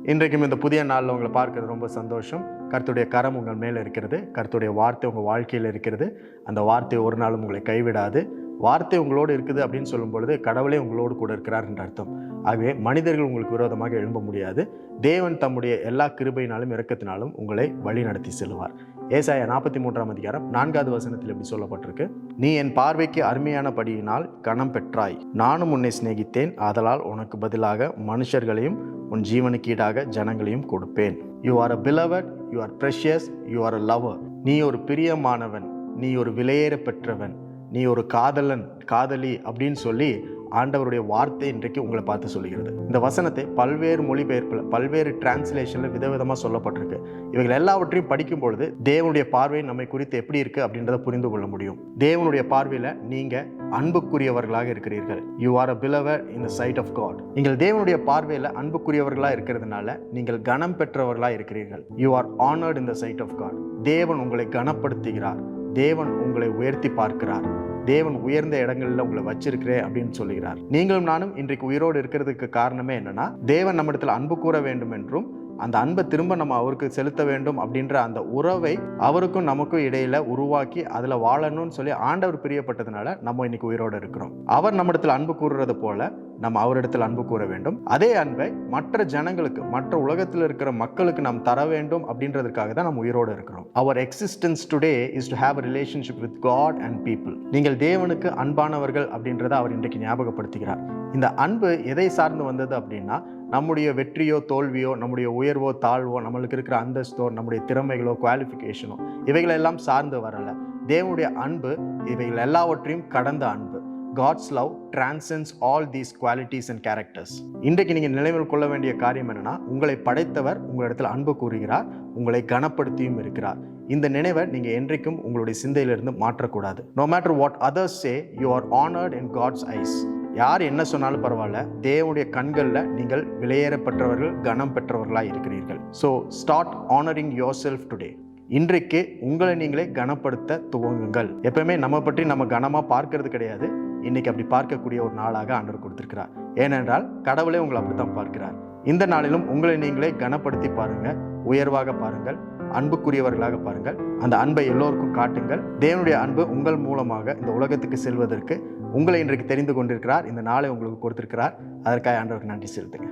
இன்றைக்கும் இந்த புதிய நாளில் உங்களை பார்க்கறது ரொம்ப சந்தோஷம். கர்த்தருடைய கரம் உங்கள் மேலே இருக்கிறது. கர்த்தருடைய வார்த்தை உங்கள் வாழ்க்கையில் இருக்கிறது. அந்த வார்த்தை ஒரு நாளும் உங்களை கைவிடாது. வார்த்தை உங்களோடு இருக்குது அப்படின்னு சொல்லும் பொழுது கடவுளே உங்களோடு கூட இருக்கிறார் என்ற அர்த்தம். ஆகவே மனிதர்கள் உங்களுக்கு விரோதமாக எழும்ப முடியாது. தேவன் தம்முடைய எல்லா கிருபையினாலும் இரக்கத்தினாலும் உங்களை வழி நடத்தி செல்வார். ஏசாயா 43ஆம் அதிகாரம் 4வது வசனத்தில் இப்படி சொல்லப்பட்டிருக்கு, நீ என் பார்வைக்கு அருமையானபடியினால் கனம் பெற்றாய், நானும் உன்னை சிநேகித்தேன், ஆதலால் உனக்கு பதிலாக மனுஷர்களையும் உன் ஜீவனுக்கு ஈடாக ஜனங்களையும் கொடுப்பேன். You are a beloved, you are precious, you are a lover. நீ ஒரு பிரியமானவன், நீ ஒரு விலையேற பெற்றவன், நீ ஒரு காதலன் காதலி அப்படின்னு சொல்லி ஆண்டவருடைய வார்த்தை இன்றைக்கு உங்களை பார்த்து சொல்லுகிறது. இந்த வசனத்தை பல்வேறு மொழிபெயர்ப்பில் பல்வேறு டிரான்ஸ்லேஷனில் விதவிதமாக சொல்லப்பட்டிருக்கு. இவைகள் எல்லாவற்றையும் படிக்கும் பொழுது தேவனுடைய பார்வை நம்மை குறித்து எப்படி இருக்குது அப்படின்றத புரிந்து கொள்ள முடியும். தேவனுடைய பார்வையில் நீங்கள் அன்புக்குரியவர்களாக இருக்கிறீர்கள். You are a beloved in the sight of God. நீங்கள் தேவனுடைய பார்வையில் அன்புக்குரியவர்களாக இருக்கிறதுனால நீங்கள் கனம் பெற்றவர்களாக இருக்கிறீர்கள். You are honored in the sight of God. தேவன் உங்களை கனப்படுத்துகிறார். தேவன் உங்களை உயர்த்தி பார்க்கிறார். தேவன் உயர்ந்த இடங்களில் உங்களை வச்சிருக்கிறேன் அப்படின்னு சொல்லுகிறார். நீங்களும் நானும் இன்றைக்கு உயிரோடு இருக்கிறதுக்கு காரணமே என்னன்னா, தேவன் நம்மிடத்தில் அன்பு கூற வேண்டும் என்றும் அந்த அன்பை திரும்ப நம்ம அவருக்கு செலுத்த வேண்டும் அப்படின்ற அந்த உறவை அவருக்கும் நமக்கும் இடையில உருவாக்கி அதில் வாழணும்னு சொல்லி ஆண்டவர் பிரியப்பட்டதுனால நம்ம இன்னைக்கு உயிரோடு இருக்கிறோம். அவர் நம்மிடத்தில் அன்பு கூறுறது போல நம்ம அவரிடத்தில் அன்பு கூற வேண்டும். அதே அன்பை மற்ற ஜனங்களுக்கு, மற்ற உலகத்தில் இருக்கிற மக்களுக்கு நாம் தர வேண்டும் அப்படின்றதுக்காக தான் நம்ம உயிரோடு இருக்கிறோம். அவர் existence today is to have a relationship with God and people. நீங்கள் தேவனுக்கு அன்பானவர்கள் அப்படின்றத அவர் இன்றைக்கு ஞாபகப்படுத்துகிறார். இந்த அன்பு எதை சார்ந்து வந்தது அப்படின்னா, நம்முடைய வெற்றியோ தோல்வியோ, நம்முடைய உயர்வோ தாழ்வோ, நம்மளுக்கு இருக்கிற அந்தஸ்தோ, நம்முடைய திறமைகளோ குவாலிஃபிகேஷனோ இவைகளெல்லாம் சார்ந்து வரல. தேவனுடைய அன்பு இவைகள் எல்லாவற்றையும் கடந்த அன்பு. God's love transcends all these qualities and characters. இன்றைக்கு நீங்கள் நினைவில் கொள்ள வேண்டிய காரியம் என்னன்னா, உங்களை படைத்தவர் உங்களிடத்தில் அன்பு கூறுகிறார், உங்களை கனப்படுத்தியும் இருக்கிறார். இந்த நினைவை நீங்கள் என்றைக்கும் உங்களுடைய சிந்தையிலிருந்து மாற்றக்கூடாது. No matter what others say, you are honored in God's eyes. யார் என்ன சொன்னாலும் பரவாயில்ல, தேவனுடைய கண்களில் நீங்கள் விலையேறப்பட்டவர்கள், கனம் பெற்றவர்களாக இருக்கிறீர்கள். So start honouring your self today. இன்றைக்கு உங்களை நீங்களே கனப்படுத்த துவங்குங்கள். எப்பவுமே நம்ம பற்றி நம்ம கனமாக பார்க்கறது கிடையாது. இன்னைக்கு அப்படி பார்க்கக்கூடிய ஒரு நாளாக ஆண்டவர் கொடுத்திருக்கிறார். ஏனென்றால் கடவுளே உங்களை அப்படித்தான் பார்க்கிறார். இந்த நாளிலும் உங்களை நீங்களே கனப்படுத்தி பாருங்க, உயர்வாக பாருங்கள், அன்புக்குரியவர்களாக பாருங்கள். அந்த அன்பை எல்லோருக்கும் காட்டுங்கள். தேவனுடைய அன்பு உங்கள் மூலமாக இந்த உலகத்துக்கு செல்வதற்கு உங்களை இன்றைக்கு தெரிந்து கொண்டிருக்கிறார். இந்த நாளை உங்களுக்கு கொடுத்திருக்கிறார். அதற்காக ஆண்டவருக்கு நன்றி செலுத்துங்க.